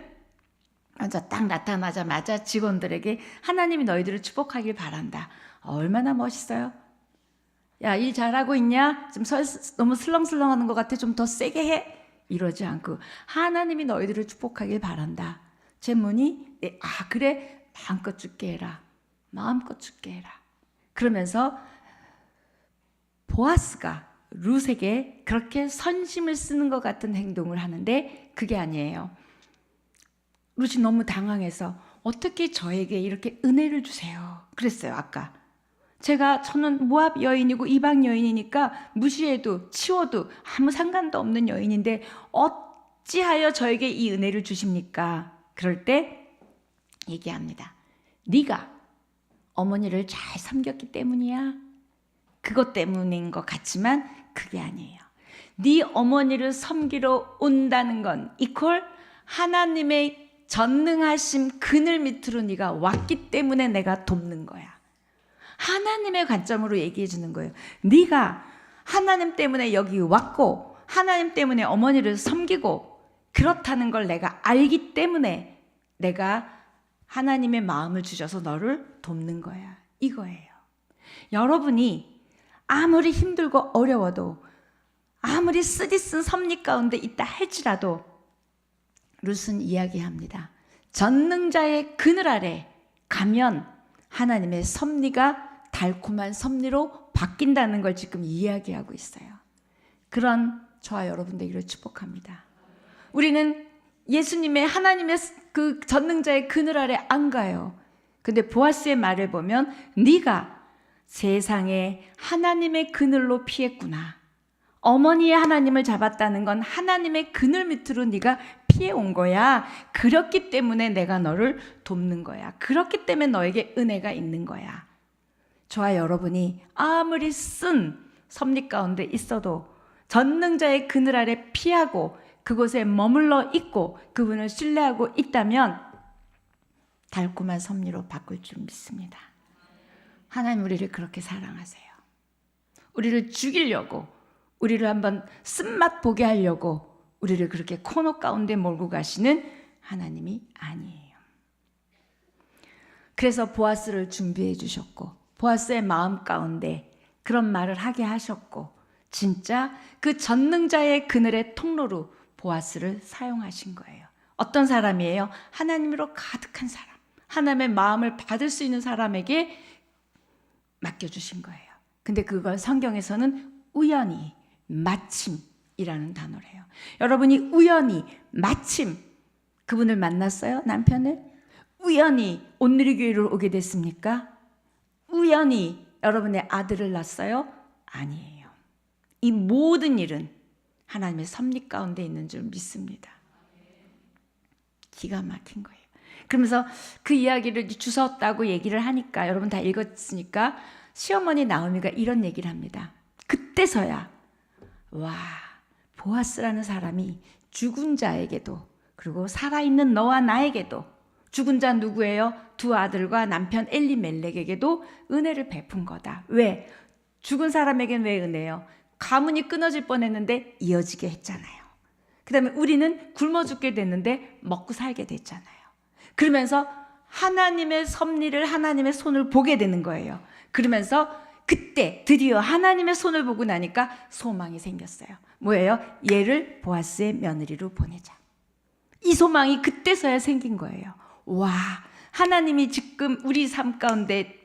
[SPEAKER 1] 먼저 딱 나타나자마자 직원들에게 하나님이 너희들을 축복하길 바란다. 얼마나 멋있어요. 야, 일 잘하고 있냐? 좀 너무 슬렁슬렁하는 것 같아. 좀 더 세게 해. 이러지 않고 하나님이 너희들을 축복하길 바란다. 제문이 네, 아 그래, 마음껏 죽게 해라. 마음껏 죽게 해라. 그러면서 보아스가 룻에게 그렇게 선심을 쓰는 것 같은 행동을 하는데 그게 아니에요. 룻이 너무 당황해서 어떻게 저에게 이렇게 은혜를 주세요 그랬어요. 아까 저는 모압 여인이고 이방 여인이니까 무시해도 치워도 아무 상관도 없는 여인인데 어찌하여 저에게 이 은혜를 주십니까? 그럴 때 얘기합니다. 네가 어머니를 잘 섬겼기 때문이야. 그것 때문인 것 같지만 그게 아니에요. 네 어머니를 섬기러 온다는 건 이퀄 하나님의 전능하심 그늘 밑으로 네가 왔기 때문에 내가 돕는 거야. 하나님의 관점으로 얘기해 주는 거예요. 네가 하나님 때문에 여기 왔고 하나님 때문에 어머니를 섬기고 그렇다는 걸 내가 알기 때문에 내가 하나님의 마음을 주셔서 너를 돕는 거야. 이거예요. 여러분이 아무리 힘들고 어려워도 아무리 쓰디쓴 섭리 가운데 있다 할지라도 룻은 이야기합니다. 전능자의 그늘 아래 가면 하나님의 섭리가 달콤한 섭리로 바뀐다는 걸 지금 이야기하고 있어요. 그런 저와 여러분 되기를 축복합니다. 우리는 예수님의 하나님의 그 전능자의 그늘 아래 안 가요. 근데 보아스의 말을 보면 네가 세상에 하나님의 그늘로 피했구나. 어머니의 하나님을 잡았다는 건 하나님의 그늘 밑으로 네가 피해온 거야. 그렇기 때문에 내가 너를 돕는 거야. 그렇기 때문에 너에게 은혜가 있는 거야. 저와 여러분이 아무리 쓴 섭리 가운데 있어도 전능자의 그늘 아래 피하고 그곳에 머물러 있고 그분을 신뢰하고 있다면 달콤한 섭리로 바꿀 줄 믿습니다. 하나님 우리를 그렇게 사랑하세요. 우리를 죽이려고, 우리를 한번 쓴맛 보게 하려고 우리를 그렇게 코너 가운데 몰고 가시는 하나님이 아니에요. 그래서 보아스를 준비해 주셨고 보아스의 마음 가운데 그런 말을 하게 하셨고 진짜 그 전능자의 그늘의 통로로 보아스를 사용하신 거예요. 어떤 사람이에요? 하나님으로 가득한 사람, 하나님의 마음을 받을 수 있는 사람에게 맡겨주신 거예요. 근데 그걸 성경에서는 우연히 마침이라는 단어를 해요. 여러분이 우연히 마침 그분을 만났어요? 남편을? 우연히 온누리교회를 오게 됐습니까? 우연히 여러분의 아들을 낳았어요? 아니에요. 이 모든 일은 하나님의 섭리 가운데 있는 줄 믿습니다. 기가 막힌 거예요. 그러면서 그 이야기를 주웠다고 얘기를 하니까 여러분 다 읽었으니까 시어머니 나오미가 이런 얘기를 합니다. 그때서야 와, 보아스라는 사람이 죽은 자에게도 그리고 살아있는 너와 나에게도 죽은 자 누구예요? 두 아들과 남편 엘리멜렉에게도 은혜를 베푼 거다. 왜? 죽은 사람에게는 왜 은혜예요? 가문이 끊어질 뻔했는데 이어지게 했잖아요. 그 다음에 우리는 굶어 죽게 됐는데 먹고 살게 됐잖아요. 그러면서 하나님의 섭리를 하나님의 손을 보게 되는 거예요. 그러면서 그때 드디어 하나님의 손을 보고 나니까 소망이 생겼어요. 뭐예요? 얘를 보아스의 며느리로 보내자. 이 소망이 그때서야 생긴 거예요. 와, 하나님이 지금 우리 삶 가운데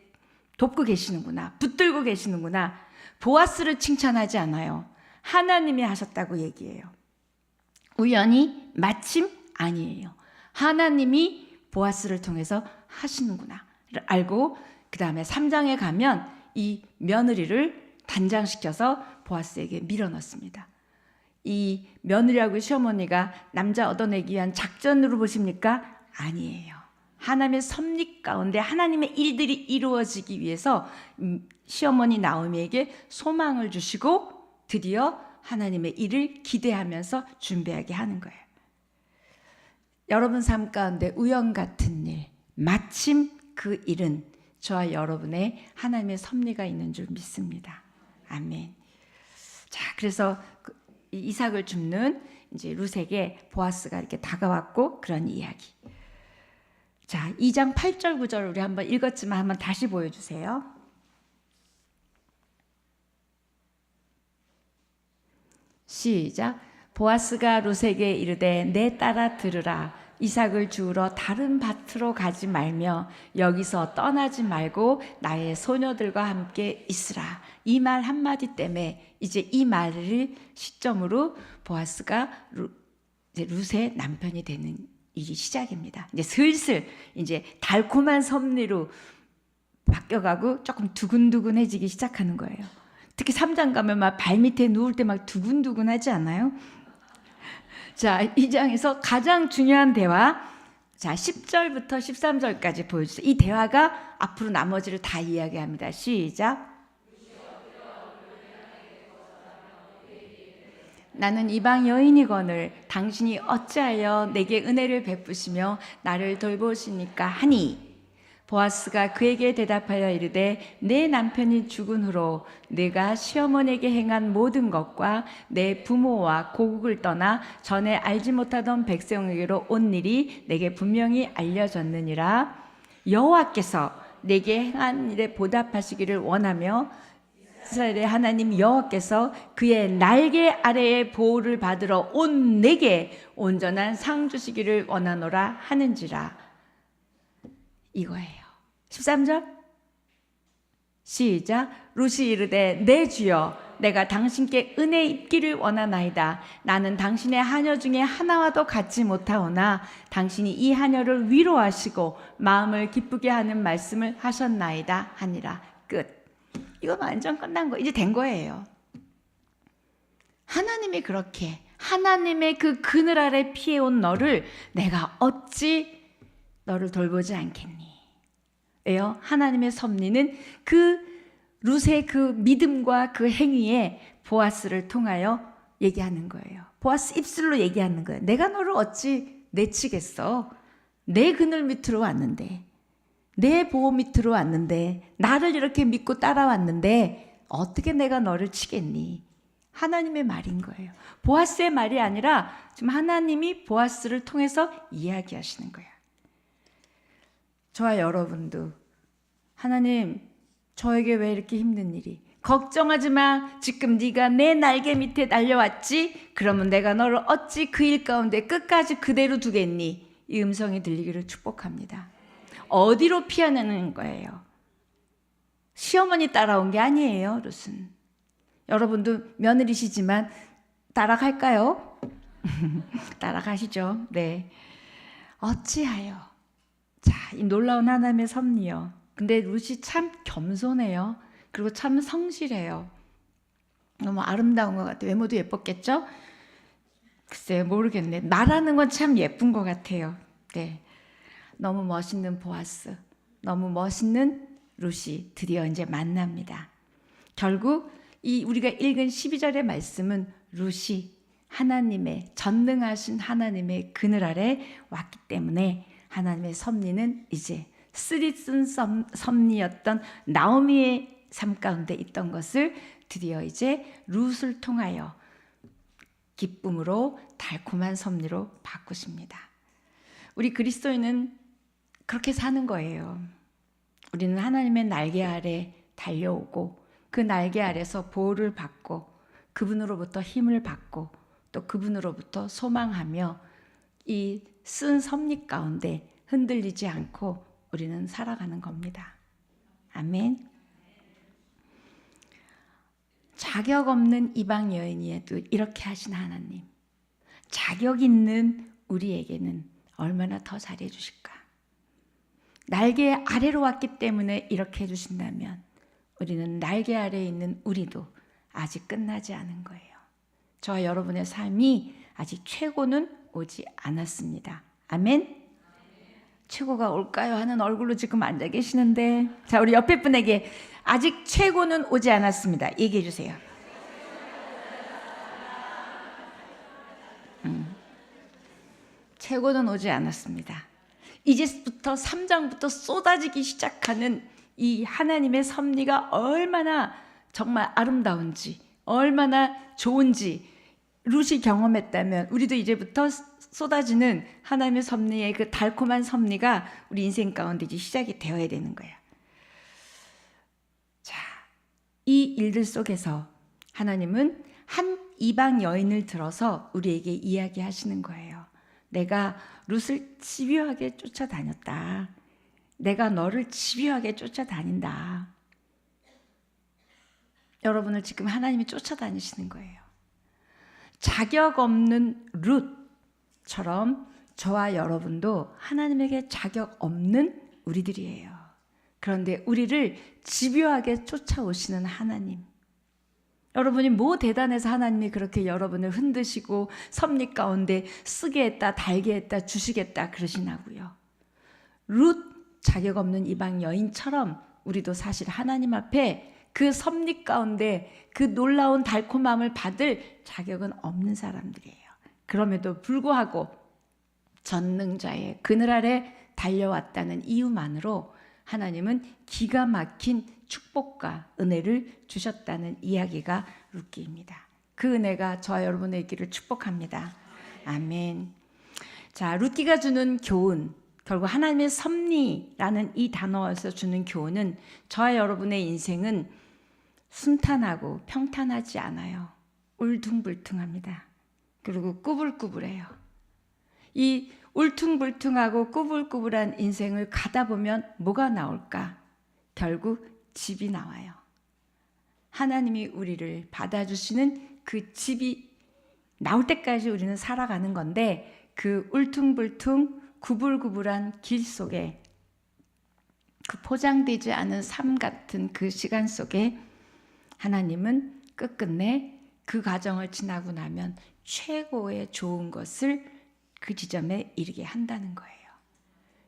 [SPEAKER 1] 돕고 계시는구나, 붙들고 계시는구나. 보아스를 칭찬하지 않아요. 하나님이 하셨다고 얘기해요. 우연히, 마침 아니에요. 하나님이 보아스를 통해서 하시는구나 알고 그 다음에 3장에 가면 이 며느리를 단장시켜서 보아스에게 밀어넣습니다. 이 며느리하고 시어머니가 남자 얻어내기 위한 작전으로 보십니까? 아니에요. 하나님의 섭리 가운데 하나님의 일들이 이루어지기 위해서 시어머니 나오미에게 소망을 주시고 드디어 하나님의 일을 기대하면서 준비하게 하는 거예요. 여러분 삶 가운데 우연 같은 일, 마침 그 일은 저와 여러분의 하나님의 섭리가 있는 줄 믿습니다. 아멘. 자, 그래서 이삭을 줍는 이제 룻에게 보아스가 이렇게 다가왔고 그런 이야기. 자, 2장 8절 9절 우리 한번 읽었지만 한번 다시 보여주세요. 시작. 보아스가 룻에게 이르되 내 딸아 들으라. 이삭을 주우러 다른 밭으로 가지 말며 여기서 떠나지 말고 나의 소녀들과 함께 있으라. 이 말 한마디 때문에 이제 이 말을 시점으로 보아스가 룻의 남편이 되는 일이 시작입니다. 이제 슬슬 이제 달콤한 섭리로 바뀌어가고 조금 두근두근해지기 시작하는 거예요. 특히 3장 가면 막 발밑에 누울 때 막 두근두근하지 않아요? 자, 이 장에서 가장 중요한 대화, 자 10절부터 13절까지 보여주세요. 이 대화가 앞으로 나머지를 다 이야기합니다. 시작. 나는 이방 여인이거늘 당신이 어찌하여 내게 은혜를 베푸시며 나를 돌보시니까 하니, 보아스가 그에게 대답하여 이르되 내 남편이 죽은 후로 내가 시어머니에게 행한 모든 것과 내 부모와 고국을 떠나 전에 알지 못하던 백성에게로 온 일이 내게 분명히 알려졌느니라. 여호와께서 내게 행한 일에 보답하시기를 원하며 이스라엘의 하나님 여호와께서 그의 날개 아래에 보호를 받으러 온 내게 온전한 상 주시기를 원하노라 하는지라. 이거예요. 13절 시작. 룻이 이르되 내 주여 내가 당신께 은혜 입기를 원하나이다. 나는 당신의 하녀 중에 하나와도 같지 못하오나 당신이 이 하녀를 위로하시고 마음을 기쁘게 하는 말씀을 하셨나이다 하니라. 끝. 이거 완전 끝난 거, 이제 된 거예요. 하나님이 그렇게 하나님의 그 그늘 아래 피해온 너를 내가 어찌 너를 돌보지 않겠니? 왜요? 하나님의 섭리는 그 룻의 그 믿음과 그 행위에 보아스를 통하여 얘기하는 거예요. 보아스 입술로 얘기하는 거예요. 내가 너를 어찌 내치겠어? 내 그늘 밑으로 왔는데, 내 보호 밑으로 왔는데, 나를 이렇게 믿고 따라왔는데 어떻게 내가 너를 치겠니? 하나님의 말인 거예요. 보아스의 말이 아니라 지금 하나님이 보아스를 통해서 이야기하시는 거예요. 저와 여러분도 하나님 저에게 왜 이렇게 힘든 일이, 걱정하지 마. 지금 네가 내 날개 밑에 날려왔지? 그러면 내가 너를 어찌 그 일 가운데 끝까지 그대로 두겠니? 이 음성이 들리기를 축복합니다. 어디로 피하는 거예요? 시어머니 따라온 게 아니에요, 룻은. 여러분도 며느리시지만 따라갈까요? 따라가시죠. 네. 어찌하여. 자, 이 놀라운 하나님의 섭리요. 근데 룻이 참 겸손해요. 그리고 참 성실해요. 너무 아름다운 것 같아요. 외모도 예뻤겠죠? 글쎄요, 모르겠네. 말하는 건 참 예쁜 것 같아요. 네. 너무 멋있는 보아스, 너무 멋있는 룻이 드디어 이제 만납니다. 결국 이 우리가 읽은 12절의 말씀은 룻이 하나님의 전능하신 하나님의 그늘 아래 왔기 때문에 하나님의 섭리는 이제 쓰리쓴 섭리였던 나오미의 삶 가운데 있던 것을 드디어 이제 룻을 통하여 기쁨으로 달콤한 섭리로 바꾸십니다. 우리 그리스도인은 그렇게 사는 거예요. 우리는 하나님의 날개 아래 달려오고 그 날개 아래서 보호를 받고 그분으로부터 힘을 받고 또 그분으로부터 소망하며 이 쓴 섭리 가운데 흔들리지 않고 우리는 살아가는 겁니다. 아멘. 자격 없는 이방 여인이에도 이렇게 하신 하나님, 자격 있는 우리에게는 얼마나 더 잘해 주실까? 날개 아래로 왔기 때문에 이렇게 해주신다면 우리는 날개 아래에 있는 우리도 아직 끝나지 않은 거예요. 저와 여러분의 삶이 아직 최고는 오지 않았습니다. 아멘? 최고가 올까요? 하는 얼굴로 지금 앉아 계시는데, 자, 우리 옆에 분에게 아직 최고는 오지 않았습니다. 얘기해 주세요. 최고는 오지 않았습니다. 이제부터 3장부터 쏟아지기 시작하는 이 하나님의 섭리가 얼마나 정말 아름다운지, 얼마나 좋은지 룻이 경험했다면 우리도 이제부터 쏟아지는 하나님의 섭리의 그 달콤한 섭리가 우리 인생 가운데 이제 시작이 되어야 되는 거예요. 자, 이 일들 속에서 하나님은 한 이방 여인을 들어서 우리에게 이야기하시는 거예요. 내가 룻을 집요하게 쫓아다녔다. 내가 너를 집요하게 쫓아다닌다. 여러분을 지금 하나님이 쫓아다니시는 거예요. 자격 없는 룻처럼 저와 여러분도 하나님에게 자격 없는 우리들이에요. 그런데 우리를 집요하게 쫓아오시는 하나님. 여러분이 뭐 대단해서 하나님이 그렇게 여러분을 흔드시고 섭리 가운데 쓰게 했다, 달게 했다, 주시겠다 그러시나고요. 룻 자격 없는 이방 여인처럼 우리도 사실 하나님 앞에 그 섭리 가운데 그 놀라운 달콤함을 받을 자격은 없는 사람들이에요. 그럼에도 불구하고 전능자의 그늘 아래 달려왔다는 이유만으로 하나님은 기가 막힌 축복과 은혜를 주셨다는 이야기가 룻기입니다. 그 은혜가 저와 여러분의 있기를 축복합니다. 아멘. 자, 룻기가 주는 교훈, 결국 하나님의 섭리라는 이 단어에서 주는 교훈은 저와 여러분의 인생은 순탄하고 평탄하지 않아요. 울퉁불퉁합니다. 그리고 꾸불꾸불해요. 이 울퉁불퉁하고 꾸불꾸불한 인생을 가다 보면 뭐가 나올까? 결국 집이 나와요. 하나님이 우리를 받아주시는 그 집이 나올 때까지 우리는 살아가는 건데, 그 울퉁불퉁 구불구불한 길 속에, 그 포장되지 않은 삶 같은 그 시간 속에 하나님은 끝끝내 그 과정을 지나고 나면 최고의 좋은 것을 그 지점에 이르게 한다는 거예요.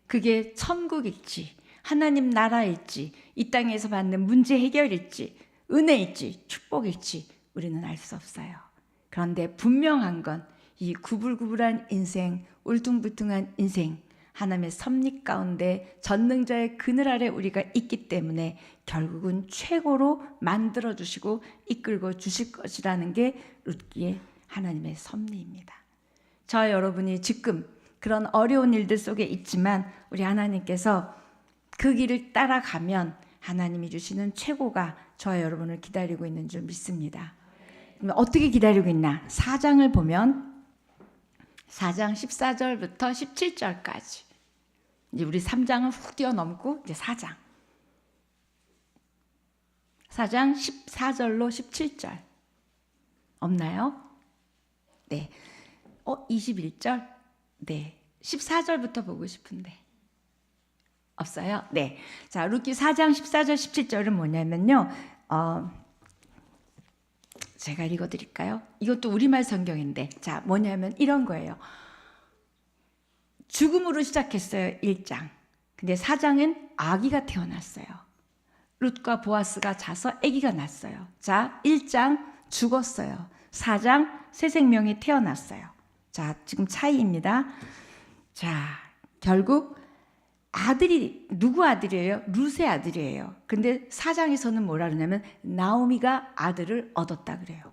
[SPEAKER 1] 그게 천국일지, 하나님 나라일지, 이 땅에서 받는 문제 해결일지, 은혜일지, 축복일지 우리는 알 수 없어요. 그런데 분명한 건 이 구불구불한 인생, 울퉁불퉁한 인생, 하나님의 섭리 가운데 전능자의 그늘 아래 우리가 있기 때문에 결국은 최고로 만들어주시고 이끌고 주실 것이라는 게 룻기의 하나님의 섭리입니다. 저와 여러분이 지금 그런 어려운 일들 속에 있지만 우리 하나님께서 그 길을 따라가면 하나님이 주시는 최고가 저와 여러분을 기다리고 있는 줄 믿습니다. 그럼 어떻게 기다리고 있나? 4장을 보면 4장 14절부터 17절까지, 이제 우리 3장을 훅 뛰어넘고 이제 4장 14절로 17절 없나요? 네. 21절? 네. 14절부터 보고 싶은데 없어요? 네. 자, 룻기 4장 14절 17절은 뭐냐면요. 제가 읽어드릴까요? 이것도 우리말 성경인데, 자, 뭐냐면 이런 거예요. 죽음으로 시작했어요, 1장. 근데 4장은 아기가 태어났어요. 룻과 보아스가 자서 아기가 났어요. 자, 1장 죽었어요. 4장 새 생명이 태어났어요. 자, 지금 차이입니다. 자, 결국 아들이, 누구 아들이에요? 룻의 아들이에요. 근데 4장에서는 뭐라 그러냐면 나오미가 아들을 얻었다 그래요.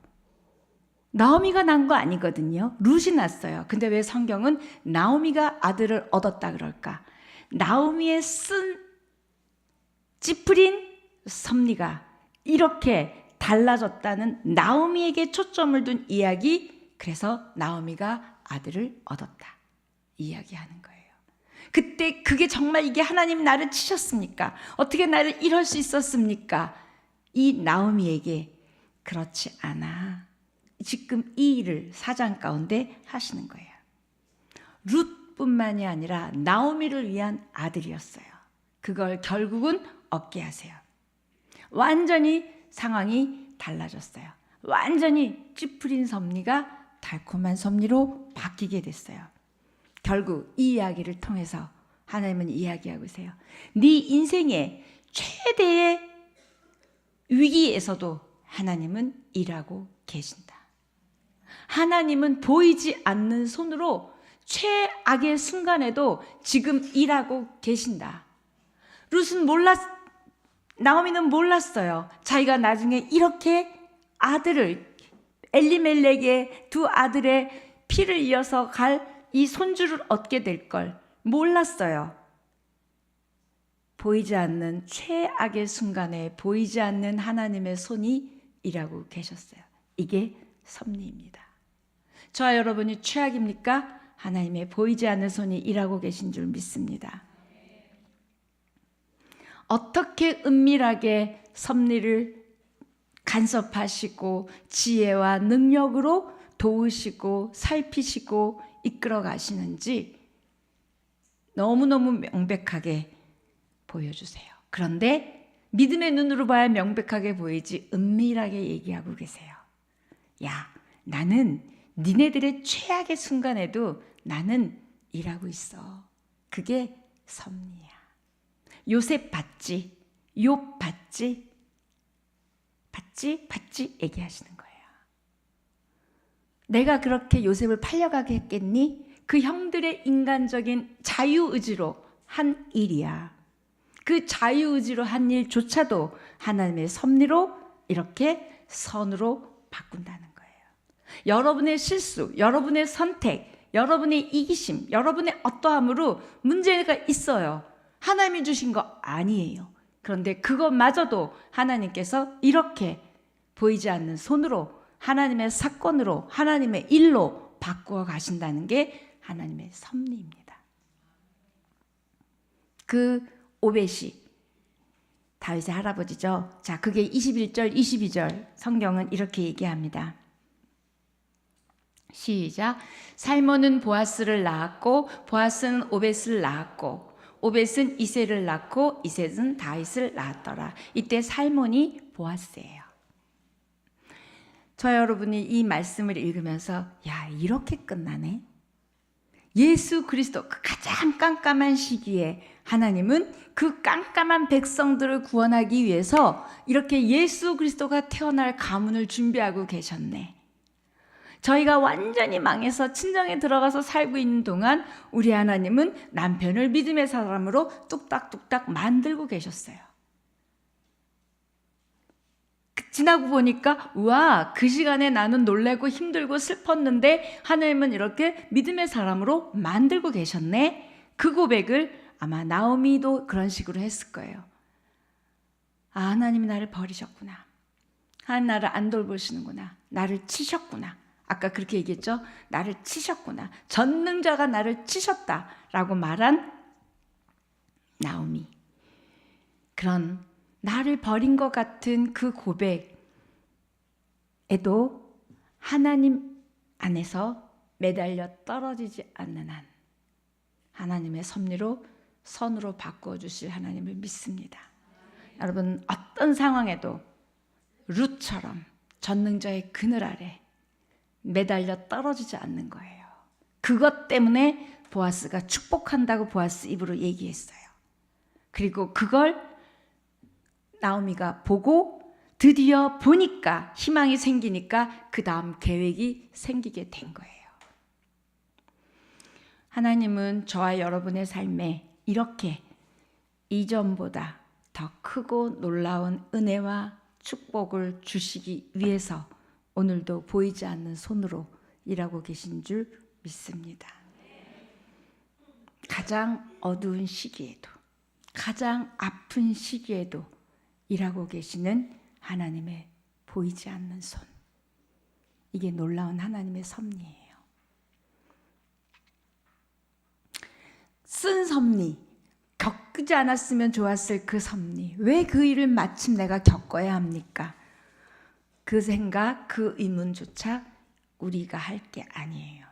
[SPEAKER 1] 나오미가 난 거 아니거든요. 룻이 났어요. 근데 왜 성경은 나오미가 아들을 얻었다 그럴까? 나오미의 쓴 찌푸린 섭리가 이렇게 달라졌다는 나오미에게 초점을 둔 이야기. 그래서 나오미가 아들을 얻었다 이야기하는 거예요. 그때 그게 정말 이게 하나님 나를 치셨습니까? 어떻게 나를 이럴 수 있었습니까? 이 나오미에게 그렇지 않아. 지금 이 일을 4장 가운데 하시는 거예요. 룻뿐만이 아니라 나오미를 위한 아들이었어요. 그걸 결국은 얻게 하세요. 완전히 상황이 달라졌어요. 완전히 찌푸린 섭리가 달콤한 섭리로 바뀌게 됐어요. 결국 이 이야기를 통해서 하나님은 이야기하고 있어요. 네 인생의 최대의 위기에서도 하나님은 일하고 계신다. 하나님은 보이지 않는 손으로 최악의 순간에도 지금 일하고 계신다. 룻은 나오미는 몰랐어요. 자기가 나중에 이렇게 아들을, 엘리멜렉의 두 아들의 피를 이어서 갈 이 손주를 얻게 될 걸 몰랐어요. 보이지 않는 최악의 순간에 보이지 않는 하나님의 손이 일하고 계셨어요. 이게 섭리입니다. 저와 여러분이 최악입니까? 하나님의 보이지 않는 손이 일하고 계신 줄 믿습니다. 어떻게 은밀하게 섭리를 간섭하시고 지혜와 능력으로 도우시고 살피시고 이끌어 가시는지 너무너무 명백하게 보여주세요. 그런데 믿음의 눈으로 봐야 명백하게 보이지 은밀하게 얘기하고 계세요. 야, 나는 니네들의 최악의 순간에도 나는 일하고 있어. 그게 섭리야. 요셉 봤지? 욥 봤지? 봤지? 얘기하시는 거예요. 내가 그렇게 요셉을 팔려가게 했겠니? 그 형들의 인간적인 자유의지로 한 일이야. 그 자유의지로 한 일조차도 하나님의 섭리로 이렇게 선으로 바꾼다는 거예요. 여러분의 실수, 여러분의 선택, 여러분의 이기심, 여러분의 어떠함으로 문제가 있어요. 하나님이 주신 거 아니에요. 그런데 그것마저도 하나님께서 이렇게 보이지 않는 손으로 하나님의 사건으로 하나님의 일로 바꾸어 가신다는 게 하나님의 섭리입니다. 그 오벳이 다윗의 할아버지죠. 자, 그게 21절, 22절 성경은 이렇게 얘기합니다. 시작. 살몬은 보아스를 낳았고 보아스는 오벳을 낳았고 오벳은 이새를 낳고 이새는 다윗을 낳았더라. 이때 살몬이 보아스예요. 저 여러분이 이 말씀을 읽으면서 야, 이렇게 끝나네. 예수 그리스도 그 가장 깜깜한 시기에 하나님은 그 깜깜한 백성들을 구원하기 위해서 이렇게 예수 그리스도가 태어날 가문을 준비하고 계셨네. 저희가 완전히 망해서 친정에 들어가서 살고 있는 동안 우리 하나님은 남편을 믿음의 사람으로 뚝딱뚝딱 만들고 계셨어요. 지나고 보니까 우와, 그 시간에 나는 놀래고 힘들고 슬펐는데 하나님은 이렇게 믿음의 사람으로 만들고 계셨네. 그 고백을 아마 나오미도 그런 식으로 했을 거예요. 아, 하나님이 나를 버리셨구나. 하나님 나를 안 돌보시는구나. 나를 치셨구나. 아까 그렇게 얘기했죠. 나를 치셨구나. 전능자가 나를 치셨다라고 말한 나오미. 그런 나를 버린 것 같은 그 고백에도 하나님 안에서 매달려 떨어지지 않는 한 하나님의 섭리로 선으로 바꾸어 주실 하나님을 믿습니다. 여러분, 어떤 상황에도 룻처럼 전능자의 그늘 아래 매달려 떨어지지 않는 거예요. 그것 때문에 보아스가 축복한다고 보아스 입으로 얘기했어요. 그리고 그걸 나오미가 보고 드디어 보니까 희망이 생기니까 그 다음 계획이 생기게 된 거예요. 하나님은 저와 여러분의 삶에 이렇게 이전보다 더 크고 놀라운 은혜와 축복을 주시기 위해서 오늘도 보이지 않는 손으로 일하고 계신 줄 믿습니다. 가장 어두운 시기에도 가장 아픈 시기에도 일하고 계시는 하나님의 보이지 않는 손. 이게 놀라운 하나님의 섭리예요. 쓴 섭리, 겪지 않았으면 좋았을 그 섭리. 왜 그 일을 마침 내가 겪어야 합니까? 그 생각, 그 의문조차 우리가 할 게 아니에요.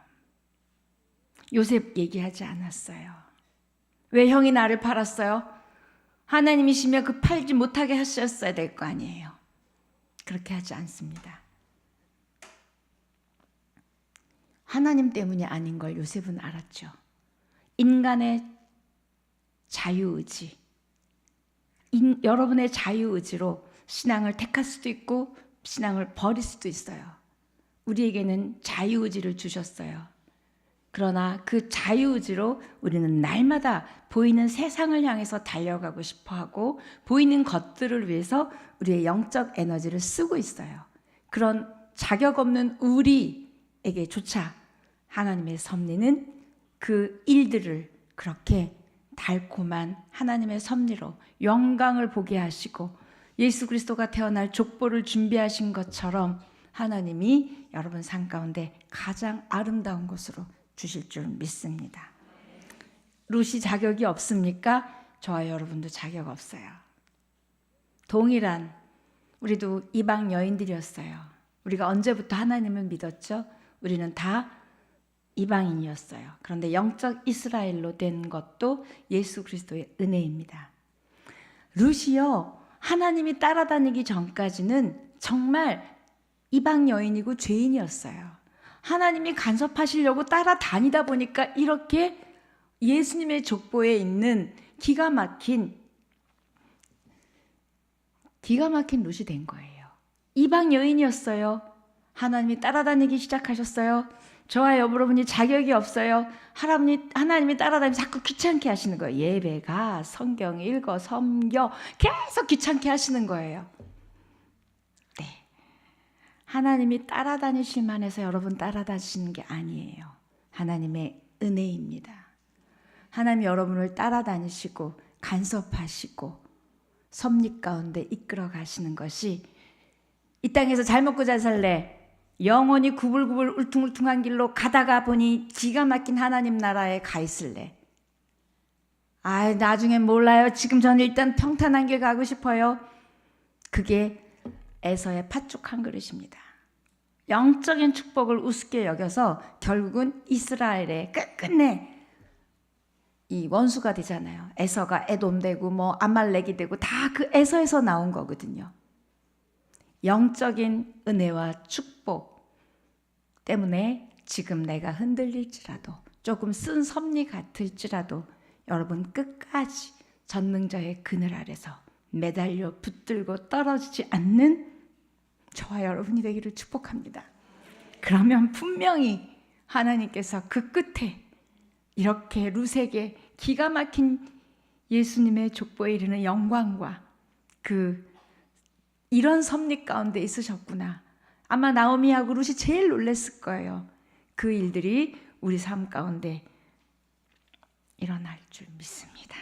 [SPEAKER 1] 요셉 얘기하지 않았어요. 왜 형이 나를 팔았어요? 하나님이시면 그 팔지 못하게 하셨어야 될 거 아니에요. 그렇게 하지 않습니다. 하나님 때문이 아닌 걸 요셉은 알았죠. 인간의 자유의지, 여러분의 자유의지로 신앙을 택할 수도 있고 신앙을 버릴 수도 있어요. 우리에게는 자유의지를 주셨어요. 그러나 그 자유의지로 우리는 날마다 보이는 세상을 향해서 달려가고 싶어하고 보이는 것들을 위해서 우리의 영적 에너지를 쓰고 있어요. 그런 자격 없는 우리에게조차 하나님의 섭리는 그 일들을 그렇게 달콤한 하나님의 섭리로 영광을 보게 하시고 예수 그리스도가 태어날 족보를 준비하신 것처럼 하나님이 여러분 삶 가운데 가장 아름다운 것으로 주실 줄 믿습니다. 룻이 자격이 없습니까? 저와 여러분도 자격 없어요. 동일한 우리도 이방 여인들이었어요. 우리가 언제부터 하나님을 믿었죠? 우리는 다 이방인이었어요. 그런데 영적 이스라엘로 된 것도 예수 그리스도의 은혜입니다. 룻이요, 하나님이 따라다니기 전까지는 정말 이방 여인이고 죄인이었어요. 하나님이 간섭하시려고 따라다니다 보니까 이렇게 예수님의 족보에 있는 기가 막힌 룻이 된 거예요. 이방 여인이었어요. 하나님이 따라다니기 시작하셨어요. 저와 여러분이 자격이 없어요. 하나님이 따라다니면서 자꾸 귀찮게 하시는 거예요. 예배가, 성경 읽어, 섬겨, 계속 귀찮게 하시는 거예요. 네, 하나님이 따라다니실 만해서 여러분 따라다니시는 게 아니에요. 하나님의 은혜입니다. 하나님이 여러분을 따라다니시고 간섭하시고 섭리 가운데 이끌어 가시는 것이 이 땅에서 잘 먹고 잘 살래, 영원히 구불구불 울퉁울퉁한 길로 가다가 보니 기가 막힌 하나님 나라에 가 있을래. 나중엔 몰라요. 지금 저는 일단 평탄한 길 가고 싶어요. 그게 에서의 팥죽 한 그릇입니다. 영적인 축복을 우습게 여겨서 결국은 이스라엘의 끝끝내 이 원수가 되잖아요. 에서가 에돔 되고 뭐 아말렉이 되고 다 그 에서에서 나온 거거든요. 영적인 은혜와 축복 때문에 지금 내가 흔들릴지라도 조금 쓴 섭리 같을지라도 여러분 끝까지 전능자의 그늘 아래서 매달려 붙들고 떨어지지 않는 저와 여러분이 되기를 축복합니다. 그러면 분명히 하나님께서 그 끝에 이렇게 룻에게 기가 막힌 예수님의 족보에 이르는 영광과 이런 섭리 가운데 있으셨구나. 아마 나오미하고 룻이 제일 놀랐을 거예요. 그 일들이 우리 삶 가운데 일어날 줄 믿습니다.